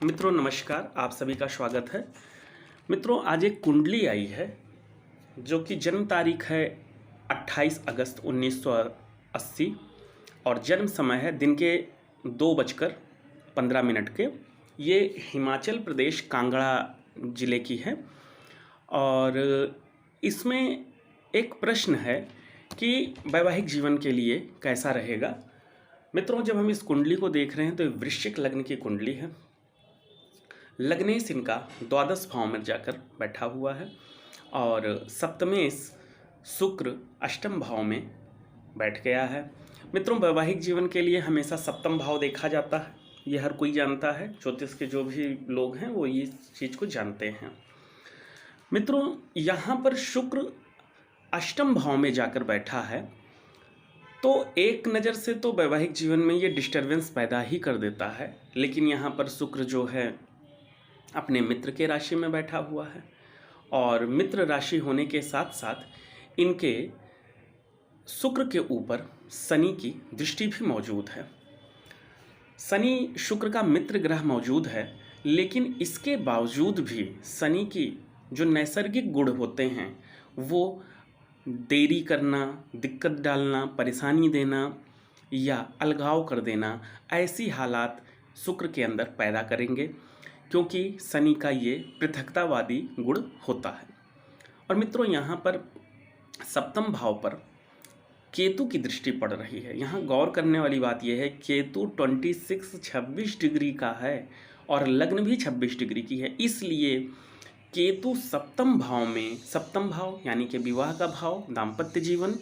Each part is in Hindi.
मित्रों नमस्कार, आप सभी का स्वागत है। मित्रों आज एक कुंडली आई है जो कि जन्म तारीख है 28 अगस्त 1980 और जन्म समय है दिन के 2:15 के। ये हिमाचल प्रदेश कांगड़ा ज़िले की है और इसमें एक प्रश्न है कि वैवाहिक जीवन के लिए कैसा रहेगा। मित्रों जब हम इस कुंडली को देख रहे हैं तो ये वृश्चिक लग्न की कुंडली है। लग्नेश इनका द्वादश भाव में जाकर बैठा हुआ है और सप्तमेश शुक्र अष्टम भाव में बैठ गया है। मित्रों वैवाहिक जीवन के लिए हमेशा सप्तम भाव देखा जाता है, ये हर कोई जानता है। ज्योतिष के जो भी लोग हैं वो इस चीज़ को जानते हैं। मित्रों यहाँ पर शुक्र अष्टम भाव में जाकर बैठा है तो एक नज़र से तो वैवाहिक जीवन में ये डिस्टर्बेंस पैदा ही कर देता है, लेकिन यहाँ पर शुक्र जो है अपने मित्र के राशि में बैठा हुआ है और मित्र राशि होने के साथ साथ इनके शुक्र के ऊपर शनि की दृष्टि भी मौजूद है। शनि शुक्र का मित्र ग्रह मौजूद है, लेकिन इसके बावजूद भी शनि की जो नैसर्गिक गुण होते हैं वो देरी करना, दिक्कत डालना, परेशानी देना या अलगाव कर देना, ऐसी हालात शुक्र के अंदर पैदा करेंगे क्योंकि शनि का ये पृथकतावादी गुण होता है। और मित्रों यहाँ पर सप्तम भाव पर केतु की दृष्टि पड़ रही है। यहाँ गौर करने वाली बात यह है केतु 26 डिग्री का है और लग्न भी 26 डिग्री की है, इसलिए केतु सप्तम भाव में, सप्तम भाव यानी कि विवाह का भाव, दाम्पत्य जीवन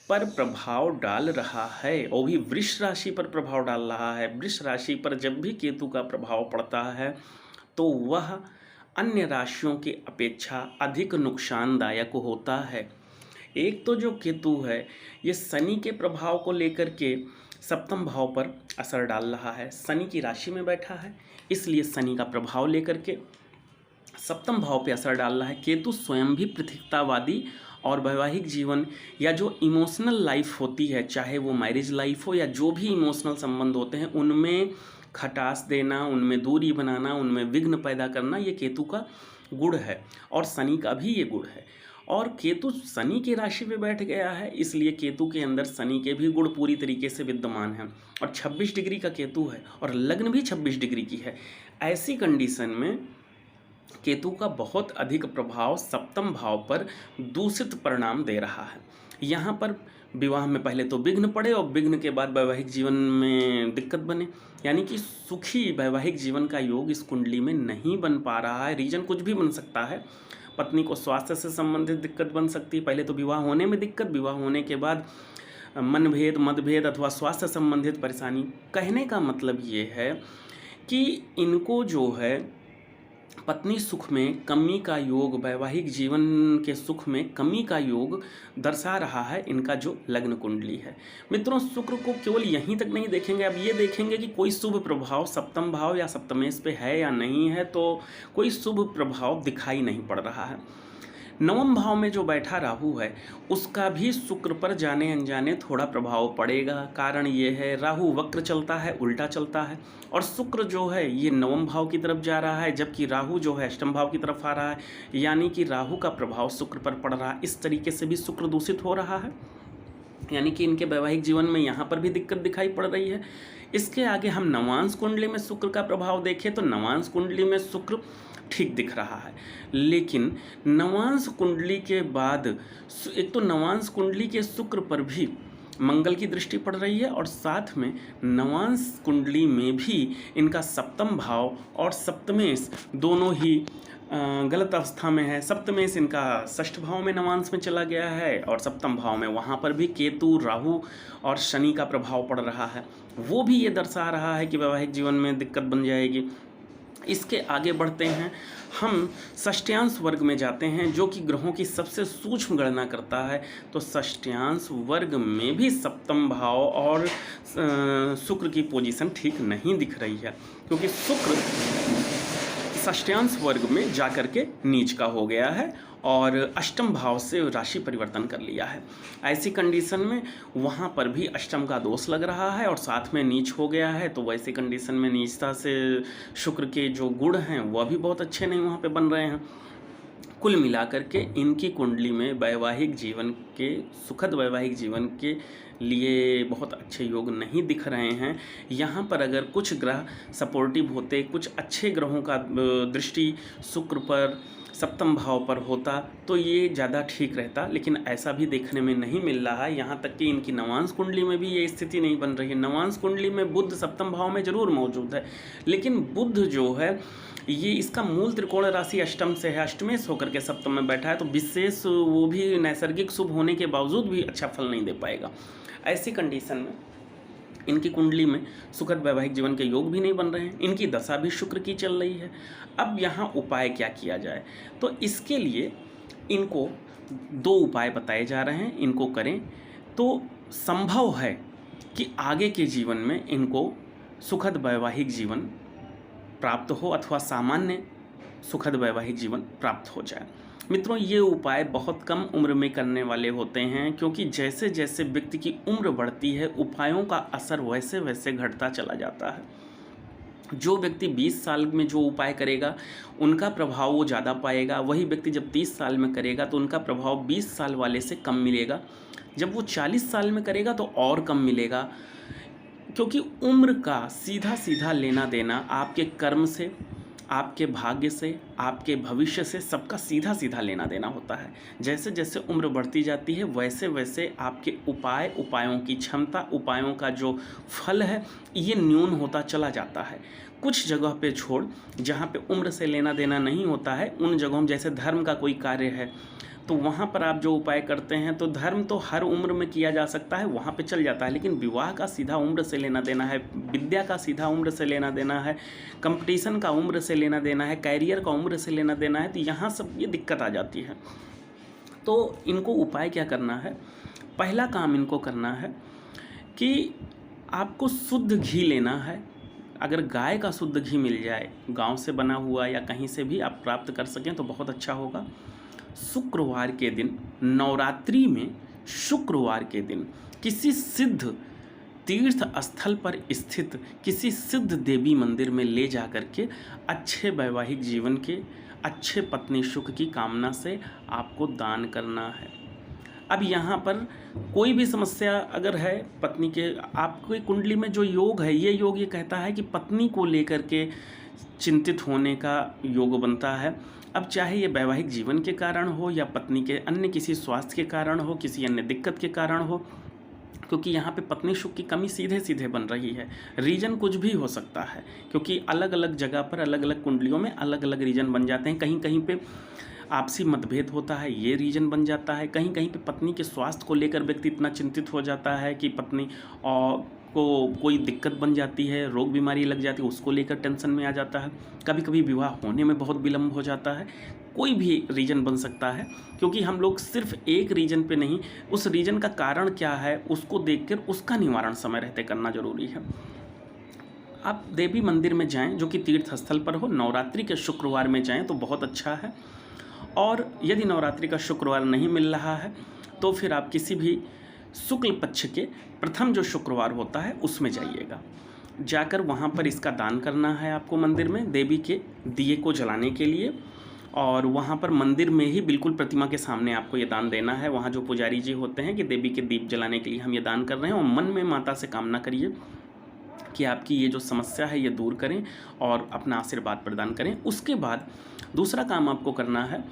पर प्रभाव डाल रहा है और भी वृष राशि पर प्रभाव डाल रहा है। वृष राशि पर जब भी केतु का प्रभाव पड़ता है तो वह अन्य राशियों की अपेक्षा अधिक नुकसानदायक होता है। एक तो जो केतु है ये शनि के प्रभाव को लेकर के सप्तम भाव पर असर डाल रहा है। शनि की राशि में बैठा है, इसलिए शनि का प्रभाव लेकर के सप्तम भाव पे असर डाल रहा है। केतु स्वयं भी पृथकतावादी और वैवाहिक जीवन या जो इमोशनल लाइफ होती है, चाहे वो मैरिज लाइफ हो या जो भी इमोशनल संबंध होते हैं, उनमें खटास देना, उनमें दूरी बनाना, उनमें विघ्न पैदा करना, ये केतु का गुण है और शनि का भी ये गुण है। और केतु शनि की राशि में बैठ गया है, इसलिए केतु के अंदर शनि के भी गुण पूरी तरीके से विद्यमान हैं और 26 डिग्री का केतु है और लग्न भी 26 डिग्री की है। ऐसी कंडीशन में केतु का बहुत अधिक प्रभाव सप्तम भाव पर दूषित परिणाम दे रहा है। यहाँ पर विवाह में पहले तो विघ्न पड़े और विघ्न के बाद वैवाहिक जीवन में दिक्कत बने, यानी कि सुखी वैवाहिक जीवन का योग इस कुंडली में नहीं बन पा रहा है। रीजन कुछ भी बन सकता है। पत्नी को स्वास्थ्य से संबंधित दिक्कत बन सकती है, पहले तो विवाह होने में दिक्कत, विवाह होने के बाद मनभेद, मतभेद अथवा स्वास्थ्य संबंधित परेशानी। कहने का मतलब ये है कि इनको जो है पत्नी सुख में कमी का योग, वैवाहिक जीवन के सुख में कमी का योग दर्शा रहा है इनका जो लग्न कुंडली है। मित्रों शुक्र को केवल यहीं तक नहीं देखेंगे, अब ये देखेंगे कि कोई शुभ प्रभाव सप्तम भाव या सप्तमेश पे है या नहीं है, तो कोई शुभ प्रभाव दिखाई नहीं पड़ रहा है। नवम भाव में जो बैठा राहु है उसका भी शुक्र पर जाने अनजाने थोड़ा प्रभाव पड़ेगा। कारण ये है राहु वक्र चलता है, उल्टा चलता है और शुक्र जो है ये नवम भाव की तरफ जा रहा है, जबकि राहु जो है अष्टम भाव की तरफ आ रहा है, यानी कि राहु का प्रभाव शुक्र पर पड़ रहा है। इस तरीके से भी शुक्र दूषित हो रहा है, यानी कि इनके वैवाहिक जीवन में यहाँ पर भी दिक्कत दिखाई पड़ रही है। इसके आगे हम नवांश कुंडली में शुक्र का प्रभाव देखें तो नवांश कुंडली में शुक्र ठीक दिख रहा है, लेकिन नवांश कुंडली के बाद एक तो नवांश कुंडली के शुक्र पर भी मंगल की दृष्टि पड़ रही है और साथ में नवांश कुंडली में भी इनका सप्तम भाव और सप्तमेश दोनों ही गलत अवस्था में है। सप्तमेश इनका षष्ठ भाव में नवांश में चला गया है और सप्तम भाव में वहाँ पर भी केतु, राहु और शनि का प्रभाव पड़ रहा है। वो भी ये दर्शा रहा है कि वैवाहिक जीवन में दिक्कत बन जाएगी। इसके आगे बढ़ते हैं, हम षष्ठ्यांश वर्ग में जाते हैं जो कि ग्रहों की सबसे सूक्ष्म गणना करता है। तो षष्ठ्यांश वर्ग में भी सप्तम भाव और शुक्र की पोजीशन ठीक नहीं दिख रही है, क्योंकि शुक्र षष्ठ्यांश वर्ग में जाकर के नीच का हो गया है और अष्टम भाव से राशि परिवर्तन कर लिया है। ऐसी कंडीशन में वहाँ पर भी अष्टम का दोष लग रहा है और साथ में नीच हो गया है, तो वैसी कंडीशन में नीचता से शुक्र के जो गुण हैं वह भी बहुत अच्छे नहीं वहाँ पे बन रहे हैं। कुल मिलाकर के इनकी कुंडली में वैवाहिक जीवन के, सुखद वैवाहिक जीवन के लिए बहुत अच्छे योग नहीं दिख रहे हैं। यहाँ पर अगर कुछ ग्रह सपोर्टिव होते, कुछ अच्छे ग्रहों का दृष्टि शुक्र पर, सप्तम भाव पर होता तो ये ज़्यादा ठीक रहता, लेकिन ऐसा भी देखने में नहीं मिल रहा है। यहाँ तक कि इनकी नवांश कुंडली में भी ये स्थिति नहीं बन रही है। नवांश कुंडली में बुध सप्तम भाव में जरूर मौजूद है, लेकिन बुध जो है ये इसका मूल त्रिकोण राशि अष्टम से है, अष्टमेश होकर के सप्तम में बैठा है, तो विशेष वो भी नैसर्गिक शुभ होने के बावजूद भी अच्छा फल नहीं दे पाएगा। ऐसी कंडीशन में इनकी कुंडली में सुखद वैवाहिक जीवन के योग भी नहीं बन रहे हैं, इनकी दशा भी शुक्र की चल रही है। अब यहाँ उपाय क्या किया जाए, तो इसके लिए इनको 2 उपाय बताए जा रहे हैं, इनको करें तो संभव है कि आगे के जीवन में इनको सुखद वैवाहिक जीवन प्राप्त हो अथवा सामान्य सुखद वैवाहिक जीवन प्राप्त हो जाए। मित्रों, ये उपाय बहुत कम उम्र में करने वाले होते हैं, क्योंकि जैसे जैसे व्यक्ति की उम्र बढ़ती है उपायों का असर वैसे वैसे घटता चला जाता है। जो व्यक्ति 20 साल में जो उपाय करेगा उनका प्रभाव वो ज़्यादा पाएगा, वही व्यक्ति जब 30 साल में करेगा तो उनका प्रभाव 20 साल वाले से कम मिलेगा, जब वो 40 साल में करेगा तो और कम मिलेगा। क्योंकि उम्र का सीधा सीधा लेना देना आपके कर्म से, आपके भाग्य से, आपके भविष्य से, सबका सीधा सीधा लेना देना होता है। जैसे जैसे उम्र बढ़ती जाती है वैसे वैसे आपके उपायों की क्षमता, उपायों का जो फल है ये न्यून होता चला जाता है। कुछ जगह पे छोड़ जहाँ पे उम्र से लेना देना नहीं होता है, उन जगहों में जैसे धर्म का कोई कार्य है तो वहाँ पर आप जो उपाय करते हैं तो धर्म तो हर उम्र में किया जा सकता है, वहाँ पे चल जाता है, लेकिन विवाह का सीधा उम्र से लेना देना है, विद्या का सीधा उम्र से लेना देना है, कंपटीशन का उम्र से लेना देना है, कैरियर का उम्र से लेना देना है, तो यहाँ सब ये दिक्कत आ जाती है। तो इनको उपाय क्या करना है, पहला काम इनको करना है कि आपको शुद्ध घी लेना है। अगर गाय का शुद्ध घी मिल जाए, गांव से बना हुआ या कहीं से भी आप प्राप्त कर सकें तो बहुत अच्छा होगा। शुक्रवार के दिन, नवरात्रि में शुक्रवार के दिन किसी सिद्ध तीर्थ स्थल पर स्थित किसी सिद्ध देवी मंदिर में ले जा कर के अच्छे वैवाहिक जीवन के, अच्छे पत्नी सुख की कामना से आपको दान करना है। अब यहाँ पर कोई भी समस्या अगर है पत्नी के, आपकी कुंडली में जो योग है ये योग ये कहता है कि पत्नी को लेकर के चिंतित होने का योग बनता है। अब चाहे ये वैवाहिक जीवन के कारण हो या पत्नी के अन्य किसी स्वास्थ्य के कारण हो, किसी अन्य दिक्कत के कारण हो, क्योंकि यहाँ पे पत्नी सुख की कमी सीधे सीधे बन रही है। रीजन कुछ भी हो सकता है, क्योंकि अलग अलग जगह पर अलग अलग कुंडलियों में अलग अलग रीजन बन जाते हैं। कहीं कहीं पे आपसी मतभेद होता है, ये रीजन बन जाता है। कहीं कहीं पे पत्नी के स्वास्थ्य को लेकर व्यक्ति इतना चिंतित हो जाता है कि पत्नी और को कोई दिक्कत बन जाती है, रोग बीमारी लग जाती है, उसको लेकर टेंशन में आ जाता है। कभी कभी विवाह होने में बहुत विलम्ब हो जाता है। कोई भी रीजन बन सकता है, क्योंकि हम लोग सिर्फ एक रीजन पे नहीं, उस रीजन का कारण क्या है उसको देखकर उसका निवारण समय रहते करना जरूरी है। आप देवी मंदिर में जाएं जो कि तीर्थ स्थल पर हो, नवरात्रि के शुक्रवार में जाएं तो बहुत अच्छा है। और यदि नवरात्रि का शुक्रवार नहीं मिल रहा है तो फिर आप किसी भी शुक्ल पक्ष के प्रथम जो शुक्रवार होता है उसमें जाइएगा। जाकर वहाँ पर इसका दान करना है आपको मंदिर में देवी के दिए को जलाने के लिए, और वहाँ पर मंदिर में ही बिल्कुल प्रतिमा के सामने आपको ये दान देना है। वहाँ जो पुजारी जी होते हैं कि देवी के दीप जलाने के लिए हम ये दान कर रहे हैं, और मन में माता से कामना करिए कि आपकी ये जो समस्या है ये दूर करें और अपना आशीर्वाद प्रदान करें। उसके बाद दूसरा काम आपको करना है,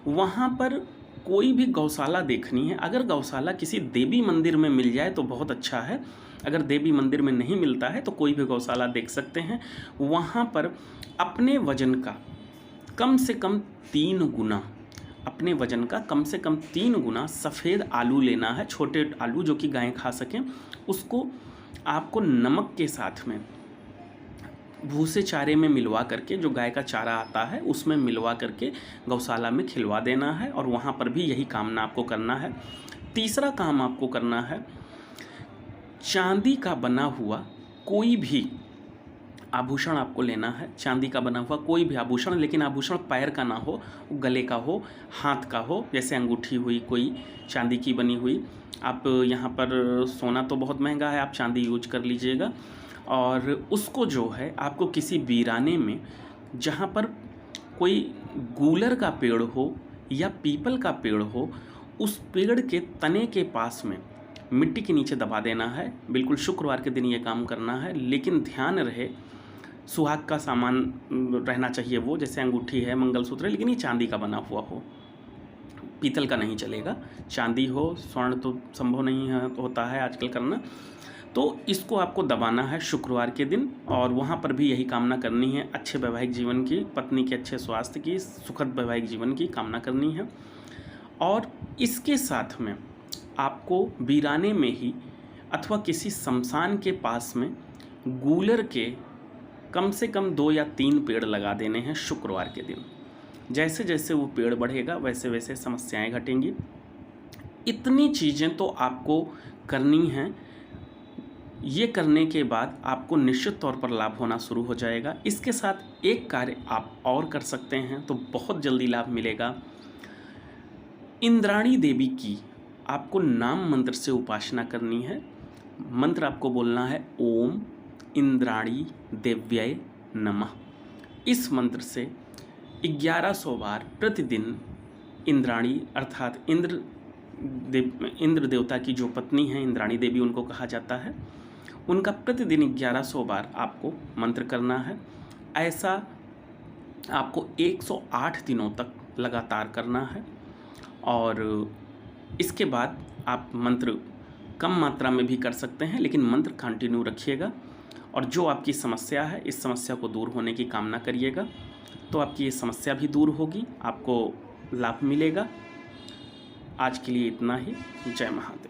वहाँ पर कोई भी गौशाला देखनी है। अगर गौशाला किसी देवी मंदिर में मिल जाए तो बहुत अच्छा है, अगर देवी मंदिर में नहीं मिलता है तो कोई भी गौशाला देख सकते हैं। वहाँ पर अपने वजन का कम से कम 3 गुना, अपने वजन का कम से कम 3 गुना सफ़ेद आलू लेना है, छोटे आलू जो कि गायें खा सकें। उसको आपको नमक के साथ में भूसे चारे में मिलवा करके, जो गाय का चारा आता है उसमें मिलवा करके गौशाला में खिलवा देना है, और वहाँ पर भी यही कामना आपको करना है। तीसरा काम आपको करना है, चांदी का बना हुआ कोई भी आभूषण आपको लेना है, चांदी का बना हुआ कोई भी आभूषण, लेकिन आभूषण पैर का ना हो, गले का हो, हाथ का हो, जैसे अंगूठी हुई कोई चांदी की बनी हुई। आप यहाँ पर सोना तो बहुत महंगा है, आप चांदी यूज कर लीजिएगा। और उसको जो है आपको किसी वीराने में, जहाँ पर कोई गूलर का पेड़ हो या पीपल का पेड़ हो, उस पेड़ के तने के पास में मिट्टी के नीचे दबा देना है। बिल्कुल शुक्रवार के दिन ये काम करना है, लेकिन ध्यान रहे सुहाग का सामान रहना चाहिए, वो जैसे अंगूठी है, मंगलसूत्र है, लेकिन ये चांदी का बना हुआ हो, पीतल का नहीं चलेगा। चांदी हो, स्वर्ण तो संभव नहीं है होता है आजकल करना। तो इसको आपको दबाना है शुक्रवार के दिन, और वहाँ पर भी यही कामना करनी है, अच्छे वैवाहिक जीवन की, पत्नी के अच्छे स्वास्थ्य की, सुखद वैवाहिक जीवन की कामना करनी है। और इसके साथ में आपको वीराने में ही अथवा किसी शमशान के पास में गूलर के कम से कम 2 या 3 पेड़ लगा देने हैं शुक्रवार के दिन। जैसे जैसे वो पेड़ बढ़ेगा वैसे वैसे समस्याएं घटेंगी। इतनी चीज़ें तो आपको करनी हैं। ये करने के बाद आपको निश्चित तौर पर लाभ होना शुरू हो जाएगा। इसके साथ एक कार्य आप और कर सकते हैं तो बहुत जल्दी लाभ मिलेगा। इंद्राणी देवी की आपको नाम मंत्र से उपासना करनी है। मंत्र आपको बोलना है ओम इंद्राणी देव्यै नमः। इस मंत्र से 1100 बार प्रतिदिन इंद्राणी अर्थात इंद्र देवता की जो पत्नी है इंद्राणी देवी उनको कहा जाता है, उनका प्रतिदिन 1100 बार आपको मंत्र करना है। ऐसा आपको 108 दिनों तक लगातार करना है। और इसके बाद आप मंत्र कम मात्रा में भी कर सकते हैं, लेकिन मंत्र कंटिन्यू रखिएगा। और जो आपकी समस्या है, इस समस्या को दूर होने की कामना करिएगा, तो आपकी ये समस्या भी दूर होगी, आपको लाभ मिलेगा। आज के लिए इतना ही। जय महादेव।